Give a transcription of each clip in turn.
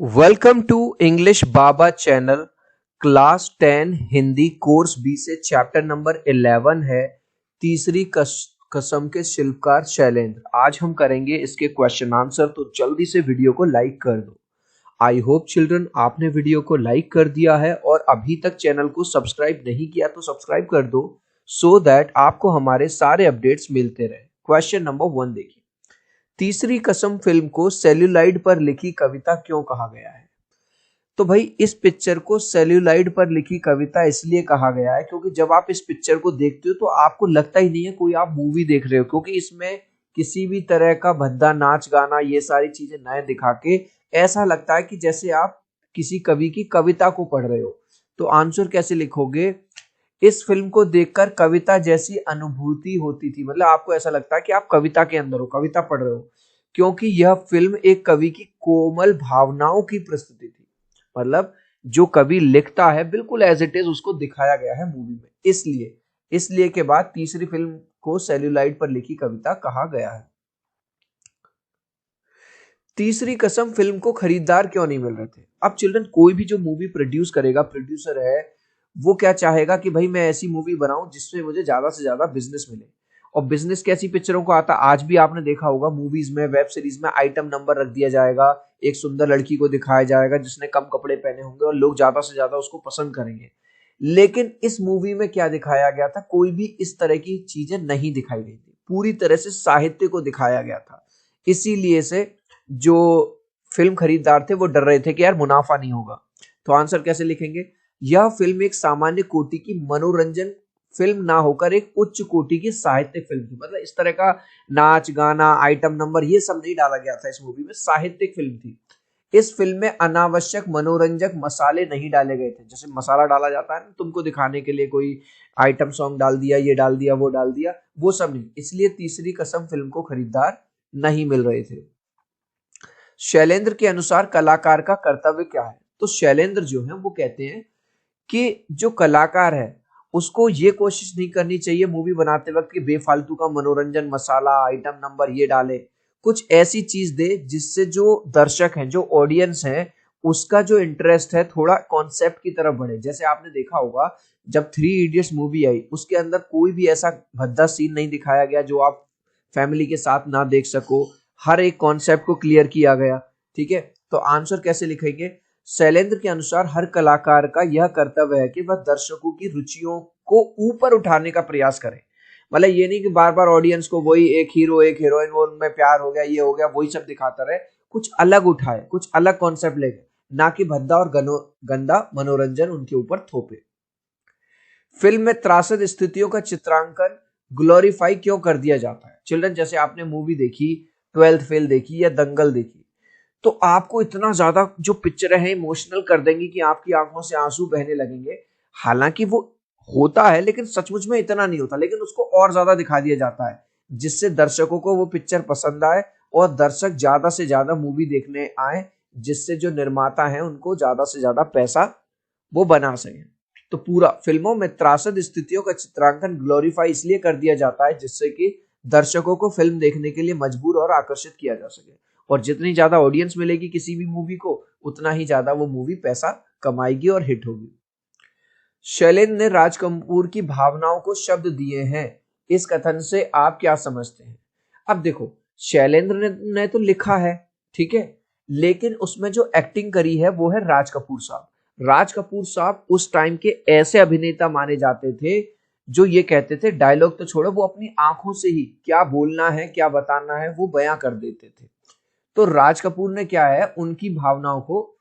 Welcome to English Baba channel. Class 10 Hindi course B से chapter number 11 है तीसरी कसम के शिल्पकार शैलेंद्र। आज हम करेंगे इसके क्वेश्चन आंसर, तो जल्दी से वीडियो को लाइक कर दो। आई होप चिल्ड्रन आपने वीडियो को लाइक कर दिया है और अभी तक चैनल को सब्सक्राइब नहीं किया तो सब्सक्राइब कर दो सो दैट आपको हमारे सारे अपडेट्स मिलते रहे। क्वेश्चन नंबर 1 देखिए, तीसरी कसम फिल्म को सेल्यूलाइड पर लिखी कविता क्यों कहा गया है? तो भाई इस पिक्चर को सेल्यूलाइड पर लिखी कविता इसलिए कहा गया है क्योंकि जब आप इस पिक्चर को देखते हो तो आपको लगता ही नहीं है कोई आप मूवी देख रहे हो, क्योंकि इसमें किसी भी तरह का भद्दा नाच गाना ये सारी चीजें नए दिखा के ऐसा लगता है कि जैसे आप किसी कवि की कविता को पढ़ रहे हो। तो आंसर कैसे लिखोगे? इस फिल्म को देखकर कविता जैसी अनुभूति होती थी, मतलब आपको ऐसा लगता है कि आप कविता के अंदर हो, कविता पढ़ रहे हो, क्योंकि यह फिल्म एक कवि की कोमल भावनाओं की प्रस्तुति थी। मतलब जो कवि लिखता है बिल्कुल एज इट इज उसको दिखाया गया है मूवी में, इसलिए इसलिए के बाद तीसरी फिल्म को सेल्यूलाइड पर लिखी कविता कहा गया है। तीसरी कसम फिल्म को खरीदार क्यों नहीं मिल रहे थे? अब चिल्ड्रन कोई भी जो मूवी प्रोड्यूस करेगा, प्रोड्यूसर है, वो क्या चाहेगा कि भाई मैं ऐसी मूवी बनाऊं जिससे मुझे ज्यादा से ज्यादा बिजनेस मिले। और बिजनेस कैसी पिक्चरों को आता, आज भी आपने देखा होगा मूवीज में, वेब सीरीज में आइटम नंबर रख दिया जाएगा, एक सुंदर लड़की को दिखाया जाएगा जिसने कम कपड़े पहने होंगे और लोग ज्यादा से ज्यादा उसको पसंद करेंगे। लेकिन इस मूवी में क्या दिखाया गया था? कोई भी इस तरह की चीजें नहीं दिखाई गई थी, पूरी तरह से साहित्य को दिखाया गया था। इसीलिए से जो फिल्म खरीदार थे वो डर रहे थे कि यार मुनाफा नहीं होगा। तो आंसर कैसे लिखेंगे? यह फिल्म एक सामान्य कोटि की मनोरंजन फिल्म ना होकर एक उच्च कोटि की साहित्यिक फिल्म थी। मतलब इस तरह का नाच गाना आइटम नंबर ये सब नहीं डाला गया था इस मूवी में, साहित्यिक फिल्म थी। इस फिल्म में अनावश्यक मनोरंजक मसाले नहीं डाले गए थे, जैसे मसाला डाला जाता है ना तुमको दिखाने के लिए, कोई आइटम सॉन्ग डाल दिया, ये डाल दिया, वो डाल दिया, वो सब नहीं। इसलिए तीसरी कसम फिल्म को खरीदार नहीं मिल रहे थे। शैलेंद्र के अनुसार कलाकार का कर्तव्य क्या है? तो शैलेंद्र जो है वो कहते हैं कि जो कलाकार है उसको ये कोशिश नहीं करनी चाहिए मूवी बनाते वक्त कि बेफालतू का मनोरंजन मसाला आइटम नंबर ये डाले। कुछ ऐसी चीज दे जिससे जो दर्शक हैं, जो ऑडियंस है, उसका जो इंटरेस्ट है थोड़ा कॉन्सेप्ट की तरफ बढ़े। जैसे आपने देखा होगा जब थ्री इडियट्स मूवी आई उसके अंदर कोई भी ऐसा भद्दा सीन नहीं दिखाया गया जो आप फैमिली के साथ ना देख सको, हर एक कॉन्सेप्ट को क्लियर किया गया। ठीक है, तो आंसर कैसे लिखेंगे? शैलेंद्र के अनुसार हर कलाकार का यह कर्तव्य है कि वह दर्शकों की रुचियों को ऊपर उठाने का प्रयास करे। मतलब ये नहीं कि बार बार ऑडियंस को वही एक हीरो एक हीरोइन, वो उनमें प्यार हो गया ये हो गया वही सब दिखाता रहे, कुछ अलग उठाए, कुछ अलग कॉन्सेप्ट लेके, ना कि भद्दा और गंदा मनोरंजन उनके ऊपर थोपे। फिल्म में त्रासद स्थितियों का चित्रांकन ग्लोरीफाई क्यों कर दिया जाता है? चिल्ड्रन जैसे आपने मूवी देखी, ट्वेल्थ फेल देखी या दंगल देखी, तो आपको इतना ज्यादा जो पिक्चरें हैं इमोशनल कर देंगी कि आपकी आंखों से आंसू बहने लगेंगे। हालांकि वो होता है लेकिन सचमुच में इतना नहीं होता, लेकिन उसको और ज्यादा दिखा दिया जाता है जिससे दर्शकों को वो पिक्चर पसंद आए और दर्शक ज्यादा से ज्यादा मूवी देखने आए, जिससे जो निर्माता है उनको ज्यादा से ज्यादा पैसा वो बना सके। तो पूरा फिल्मों में त्रासद स्थितियों का चित्रांकन ग्लोरीफाई इसलिए कर दिया जाता है जिससे कि दर्शकों को फिल्म देखने के लिए मजबूर और आकर्षित किया जा सके। और जितनी ज्यादा ऑडियंस मिलेगी किसी भी मूवी को, उतना ही ज्यादा वो मूवी पैसा कमाएगी और हिट होगी। शैलेंद्र ने राज कपूर की भावनाओं को शब्द दिए हैं, इस कथन से आप क्या समझते हैं? अब देखो, शैलेंद्र ने तो लिखा है, ठीक है, लेकिन उसमें जो एक्टिंग करी है वो है राज कपूर साहब। राज कपूर साहब उस टाइम के ऐसे अभिनेता माने जाते थे जो ये कहते थे डायलॉग तो छोड़ो, वो अपनी आंखों से ही क्या बोलना है क्या बताना है वो बयां कर देते थे। तो राज कपूर ने क्या है उनकी भावनाओं को,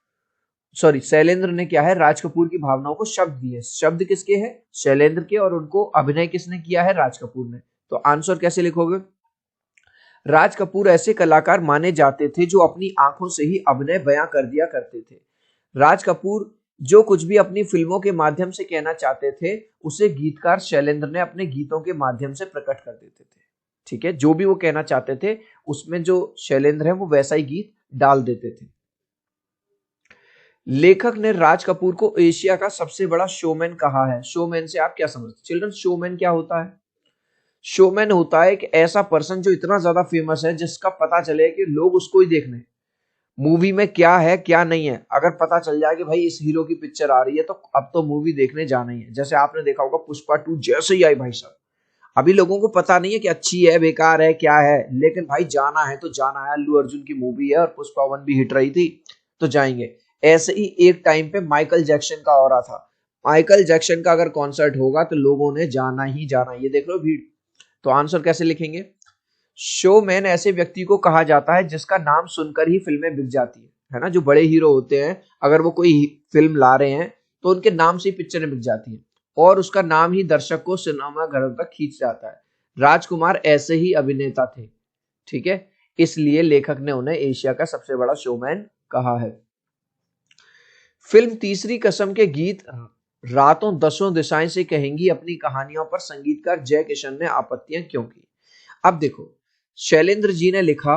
सॉरी शैलेंद्र ने क्या है राज कपूर की भावनाओं को शब्द दिए। शब्द किसके हैं? शैलेंद्र के। और उनको अभिनय किसने किया है? राज कपूर ने। तो आंसर कैसे लिखोगे? राज कपूर ऐसे कलाकार माने जाते थे जो अपनी आंखों से ही अभिनय बयां कर दिया करते थे। राज कपूर जो कुछ भी अपनी फिल्मों के माध्यम से कहना चाहते थे उसे गीतकार शैलेंद्र ने अपने गीतों के माध्यम से प्रकट कर देते थे। ठीक है, जो भी वो कहना चाहते थे उसमें जो शैलेंद्र है वो वैसा ही गीत डाल देते थे। लेखक ने राज कपूर को एशिया का सबसे बड़ा शोमैन कहा है। शोमैन से आप क्या समझते? चिल्ड्रन शोमैन क्या होता है? शोमैन होता है एक ऐसा पर्सन जो इतना ज्यादा फेमस है जिसका पता चले कि लोग उसको ही देखने, मूवी में क्या है क्या नहीं है, अगर पता चल जाए कि भाई इस हीरो की पिक्चर आ रही है तो अब तो मूवी देखने जाना ही है। जैसे आपने देखा होगा पुष्पा 2 जैसे ही आई भाई साहब, अभी लोगों को पता नहीं है कि अच्छी है बेकार है क्या है, लेकिन भाई जाना है तो जाना है। अल्लू अर्जुन की मूवी है और पुष्पा 1 भी हिट रही थी तो जाएंगे। ऐसे ही एक टाइम पे माइकल जैक्सन का हो रहा था, माइकल जैक्सन का अगर कॉन्सर्ट होगा तो लोगों ने जाना ही जाना। ये देख लो भीड़। तो आंसर कैसे लिखेंगे? शोमैन ऐसे व्यक्ति को कहा जाता है जिसका नाम सुनकर ही फिल्में बिक जाती है ना। जो बड़े हीरो होते हैं अगर वो कोई फिल्म ला रहे हैं तो उनके नाम से ही पिक्चरें बिक जाती हैं और उसका नाम ही दर्शक को सिनेमा घरों तक खींच जाता है। राजकुमार ऐसे ही अभिनेता थे, ठीक है, इसलिए लेखक ने उन्हें एशिया का सबसे बड़ा शोमैन कहा है। फिल्म तीसरी कसम के गीत रातों दसों दिशाएं से कहेंगी अपनी कहानियों पर संगीतकार जय किशन ने आपत्तियां क्यों की? अब देखो, शैलेंद्र जी ने लिखा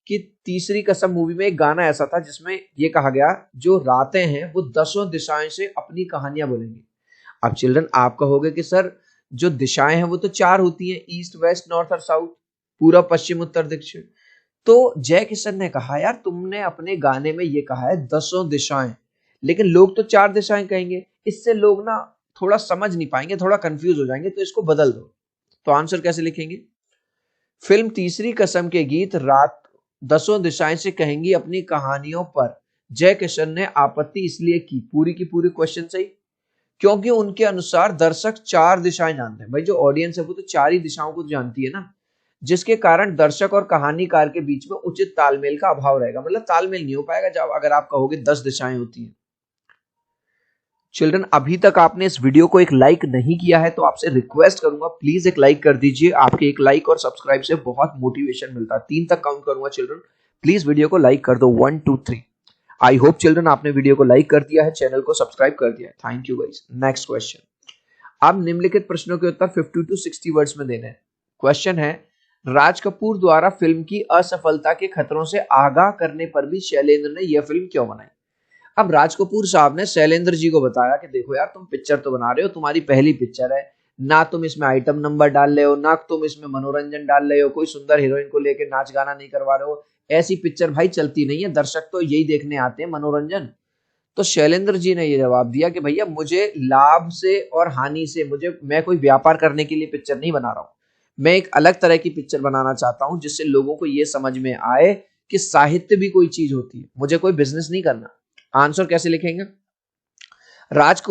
कि तीसरी कसम मूवी में एक गाना ऐसा था जिसमें ये कहा गया जो रातें हैं वो दसों दिशाएं से अपनी कहानियां बोलेंगी। अब चिल्ड्रन आप कहोगे कि सर जो दिशाएं हैं वो तो चार होती हैं, ईस्ट वेस्ट नॉर्थ और साउथ, पूर्व पश्चिम उत्तर दक्षिण। तो जय किशन ने कहा यार तुमने अपने गाने में ये कहा है दसों दिशाएं, लेकिन लोग तो चार दिशाएं कहेंगे, इससे लोग ना थोड़ा समझ नहीं पाएंगे, थोड़ा कंफ्यूज हो जाएंगे, तो इसको बदल दो। तो आंसर कैसे लिखेंगे? फिल्म तीसरी कसम के गीत रात दसों दिशाएं से कहेंगी अपनी कहानियों पर जय किशन ने आपत्ति इसलिए की, पूरी की पूरी क्वेश्चन सही, क्योंकि उनके अनुसार दर्शक चार दिशाएं जानते हैं। भाई जो ऑडियंस है वो तो चार ही दिशाओं को जानती है ना, जिसके कारण दर्शक और कहानीकार के बीच में उचित तालमेल का अभाव रहेगा। मतलब तालमेल नहीं हो पाएगा जब अगर आप कहोगे 10 दिशाएं होती हैं। चिल्ड्रन अभी तक आपने इस वीडियो को एक लाइक नहीं किया है तो आपसे रिक्वेस्ट करूंगा प्लीज एक लाइक कर दीजिए। आपके एक लाइक और सब्सक्राइब से बहुत मोटिवेशन मिलता है। 3 तक काउंट करूंगा चिल्ड्रन, प्लीज वीडियो को लाइक कर दो। 1 2 3। आई होप चिल्ड्रन आपने वीडियो को लाइक कर दिया है, चैनल को सब्सक्राइब कर दिया है। Thank you guys. Next question. अब निम्नलिखित प्रश्नों के उत्तर 50 to 60 वर्ड्स में देने हैं। क्वेश्चन है, राज कपूर द्वारा फिल्म की असफलता के खतरों से आगाह करने पर भी शैलेंद्र ने यह फिल्म क्यों बनाई? अब राज कपूर साहब ने शैलेंद्र जी को बताया कि देखो यार तुम पिक्चर तो बना रहे हो, तुम्हारी पहली पिक्चर है, ना तुम इसमें आइटम नंबर डाल रहे हो, ना तुम इसमें मनोरंजन डाल रहे हो, कोई सुंदर हीरोइन को लेकर नाच गाना नहीं करवा रहे हो, ऐसी पिक्चर भाई चलती नहीं है, दर्शक तो यही देखने आते हैं मनोरंजन। तो शैलेंद्र जी ने ये जवाब दिया कि भैया मुझे लाभ से और हानि से, मैं कोई व्यापार करने के लिए पिक्चर नहीं बना रहा हूं, मैं एक अलग तरह की पिक्चर बनाना चाहता हूं जिससे लोगों को ये समझ में आए कि साहित्य भी कोई चीज होती है, मुझे कोई बिजनेस नहीं करना। आंसर कैसे लिखेंगे? राज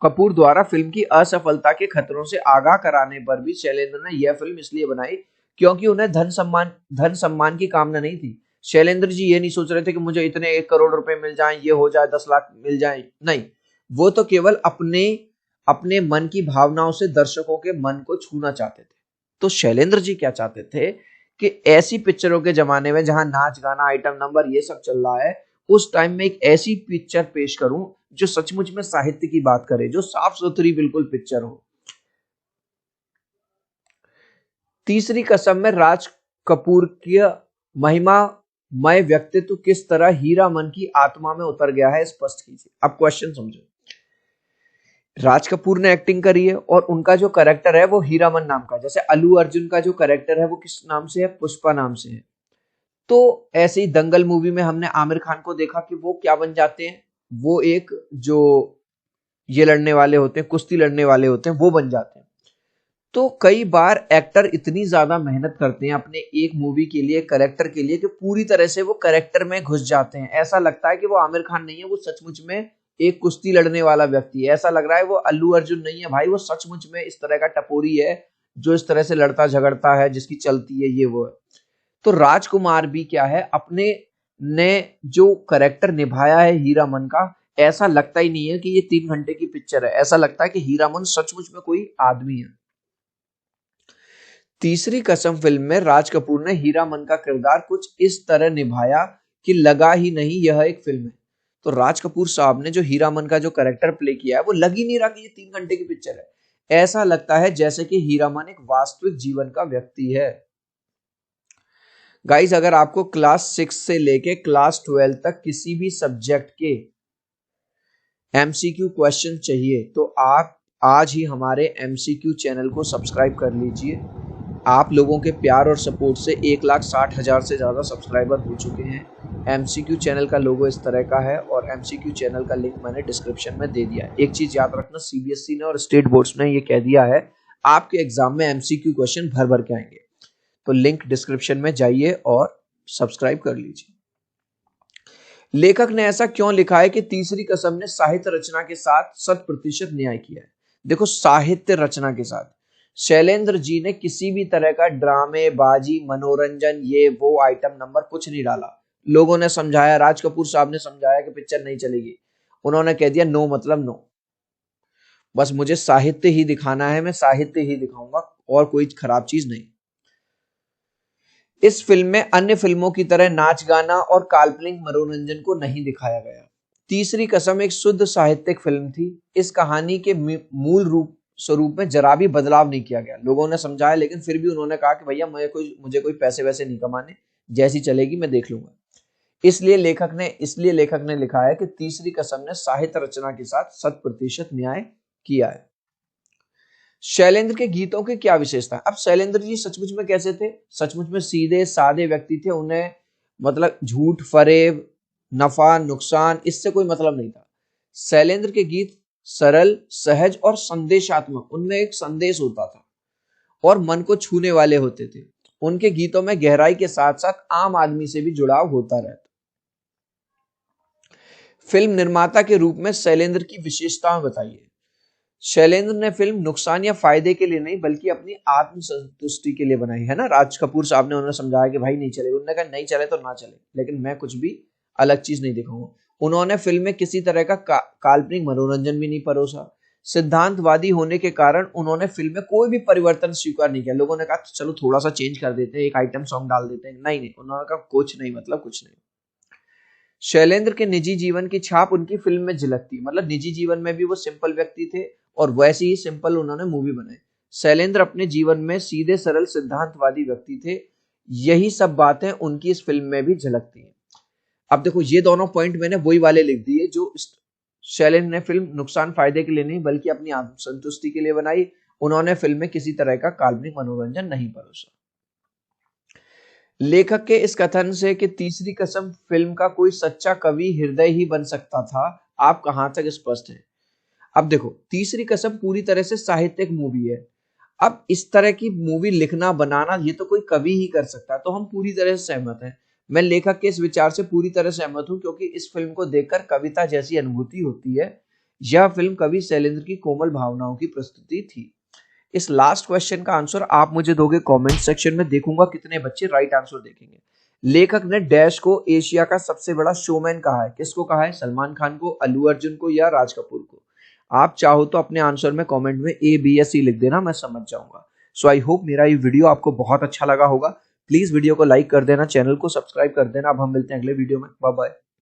कपूर द्वारा फिल्म की असफलता के खतरों से आगाह कराने पर भी शैलेंद्र ने यह फिल्म इसलिए बनाई क्योंकि उन्हें धन सम्मान की कामना नहीं थी। शैलेंद्र जी ये नहीं सोच रहे थे कि मुझे इतने 1 करोड़ रुपए मिल जाएं, ये हो जाए, 10 लाख मिल जाएं, नहीं, वो तो केवल अपने अपने मन की भावनाओं से दर्शकों के मन को छूना चाहते थे। तो शैलेंद्र जी क्या चाहते थे कि ऐसी पिक्चरों के जमाने में जहां नाच गाना आइटम नंबर ये सब चल रहा है, उस टाइम में एक ऐसी पिक्चर पेश करूं जो सचमुच में साहित्य की बात करे, जो साफ सुथरी बिल्कुल पिक्चर हो। तीसरी कसम में राज कपूर की महिमामय व्यक्तित्व किस तरह हीरामन की आत्मा में उतर गया है, स्पष्ट कीजिए। अब क्वेश्चन समझो। राज कपूर ने एक्टिंग करी है और उनका जो कैरेक्टर है वो हीरामन नाम का, जैसे अल्लू अर्जुन का जो कैरेक्टर है वो किस नाम से है? पुष्पा नाम से है। तो ऐसे ही दंगल मूवी में हमने आमिर खान को देखा कि वो क्या बन जाते हैं, वो एक जो ये लड़ने वाले होते हैं, कुश्ती लड़ने वाले होते हैं, वो बन जाते हैं। तो कई बार एक्टर इतनी ज्यादा मेहनत करते हैं अपने एक मूवी के लिए, कैरेक्टर के लिए, कि पूरी तरह से वो कैरेक्टर में घुस जाते हैं। ऐसा लगता है कि वो आमिर खान नहीं है, वो सचमुच में एक कुश्ती लड़ने वाला व्यक्ति है। ऐसा लग रहा है वो अल्लू अर्जुन नहीं है भाई, वो सचमुच में इस तरह का टपोरी है जो इस तरह से लड़ता झगड़ता है, जिसकी चलती है ये वो है। तो राजकुमार भी क्या है, अपने ने जो कैरेक्टर निभाया है हीरामन का, ऐसा लगता ही नहीं है कि ये 3 घंटे की पिक्चर है, ऐसा लगता है कि हीरामन सचमुच में कोई आदमी है। तीसरी कसम फिल्म में राज कपूर ने हीरामन का किरदार कुछ इस तरह निभाया कि लगा ही नहीं यह एक फिल्म है। तो राज कपूर साहब ने जो हीरामन का जो कैरेक्टर प्ले किया है वो लग ही नहीं रहा कि ये 3 घंटे की पिक्चर है। ऐसा लगता है जैसे कि हीरामन एक वास्तविक जीवन का व्यक्ति है। गाइस अगर आपको क्लास 6 से लेके क्लास 12 तक किसी भी सब्जेक्ट के एमसीक्यू क्वेश्चन चाहिए तो आप आज ही हमारे एमसीक्यू चैनल को सब्सक्राइब कर लीजिए। आप लोगों के प्यार और सपोर्ट से 1,60,000 से ज़्यादा सब्सक्राइबर हो चुके हैं। एमसीक्यू चैनल का लोगो इस तरह का है और एमसीक्यू चैनल का लिंक मैंने डिस्क्रिप्शन में दे दिया है। एक चीज़ याद रखना, सीबीएसई ने और स्टेट बोर्ड्स ने ये कह दिया है आपके एग्जाम में एमसीक्यू क्वेश्चन भर भर के आएंगे। तो लिंक डिस्क्रिप्शन में जाइए और सब्सक्राइब कर लीजिए। लेखक ने ऐसा क्यों लिखा है कि तीसरी कसम ने साहित्य रचना के साथ 100% न्याय किया है। देखो, साहित्य रचना के साथ शैलेंद्र जी ने किसी भी तरह का ड्रामे बाजी मनोरंजन ये वो आइटम नंबर कुछ नहीं डाला। लोगों ने समझाया, राज कपूर साहब ने समझाया कि पिक्चर नहीं चलेगी, उन्होंने कह दिया नो मतलब नो, बस मुझे साहित्य ही दिखाना है, मैं साहित्य ही दिखाऊंगा और कोई खराब चीज नहीं। इस फिल्म में अन्य फिल्मों की तरह नाच गाना और काल्पनिक मनोरंजन को नहीं दिखाया गया। तीसरी कसम एक शुद्ध साहित्यिक फिल्म थी। इस कहानी के मूल रूप स्वरूप में जरा भी बदलाव नहीं किया गया। लोगों ने समझाया लेकिन फिर भी उन्होंने कहा कि भैया मुझे कोई पैसे वैसे नहीं कमाने, जैसी चलेगी मैं देख लूंगा। इसलिए लेखक ने लिखा है कि तीसरी कसम ने साहित्य रचना के साथ 100% न्याय किया है। शैलेंद्र के गीतों की क्या विशेषता है? अब शैलेंद्र जी सचमुच में कैसे थे? सचमुच में सीधे सादे व्यक्ति थे। उन्हें मतलब झूठ फरेब नफा नुकसान इससे कोई मतलब नहीं था। शैलेंद्र के गीत सरल सहज और संदेशात्मक, उनमें एक संदेश होता था और मन को छूने वाले होते थे। उनके गीतों में गहराई के साथ साथ आम आदमी से भी जुड़ाव होता रहता। फिल्म निर्माता के रूप में शैलेंद्र की विशेषताएं बताइए। शैलेंद्र ने फिल्म नुकसान या फायदे के लिए नहीं बल्कि अपनी आत्मसंतुष्टि के लिए बनाई है ना। राज कपूर साहब ने उन्हें समझाया कि भाई नहीं चलेगा, उन्होंने कहा नहीं चले तो ना चले, लेकिन मैं कुछ भी अलग चीज नहीं दिखाऊंगा। उन्होंने फिल्म में किसी तरह का काल्पनिक मनोरंजन भी नहीं परोसा। सिद्धांतवादी होने के कारण उन्होंने फिल्म में कोई भी परिवर्तन स्वीकार नहीं किया। लोगों ने कहा चलो थोड़ा सा चेंज कर देते हैं, एक आइटम सॉन्ग डाल देते हैं, नहीं उन्होंने कहा कुछ नहीं, मतलब कुछ नहीं। शैलेंद्र के निजी जीवन की छाप उनकी फिल्म में झलकती, मतलब निजी जीवन में भी वो सिंपल व्यक्ति थे और वैसे ही सिंपल उन्होंने मूवी बनाई। शैलेंद्र अपने जीवन में सीधे सरल सिद्धांतवादी व्यक्ति थे। यही सब बातें उनकी इस फिल्म में भी झलकती हैं। अब देखो, ये दोनों पॉइंट मैंने वही वाले लिख दिए जो शैलेंद्र ने फिल्म नुकसान फायदे के लिए नहीं बल्कि अपनी आत्मसंतुष्टि के लिए बनाई। उन्होंने फिल्म में किसी तरह का काल्पनिक मनोरंजन नहीं परोसा। लेखक के इस कथन से कि तीसरी कसम फिल्म का कोई सच्चा कवि हृदय ही बन सकता था, आप कहां तक स्पष्ट हैं? अब देखो, तीसरी कसम पूरी तरह से साहित्यिक मूवी है। अब इस तरह की मूवी लिखना बनाना ये तो कोई कवि ही कर सकता है, तो हम पूरी तरह से सहमत हैं। मैं लेखक के इस विचार से पूरी तरह सहमत हूं क्योंकि इस फिल्म को देखकर कविता जैसी अनुभूति होती है। यह फिल्म कवि शैलेंद्र की कोमल भावनाओं की प्रस्तुति थी। इस लास्ट क्वेश्चन का आंसर आप मुझे दोगे कमेंट सेक्शन में, देखूंगा कितने बच्चे राइट आंसर देखेंगे। लेखक ने डैश को एशिया का सबसे बड़ा शोमैन कहा है। किसको कहा है? सलमान खान को, अल्लू अर्जुन को या राज कपूर को? आप चाहो तो अपने आंसर में कमेंट में ए बी या सी लिख देना, मैं समझ जाऊंगा। सो आई होप मेरा ये वीडियो आपको बहुत अच्छा लगा होगा। प्लीज वीडियो को लाइक कर देना, चैनल को सब्सक्राइब कर देना। अब हम मिलते हैं अगले वीडियो में। Bye bye.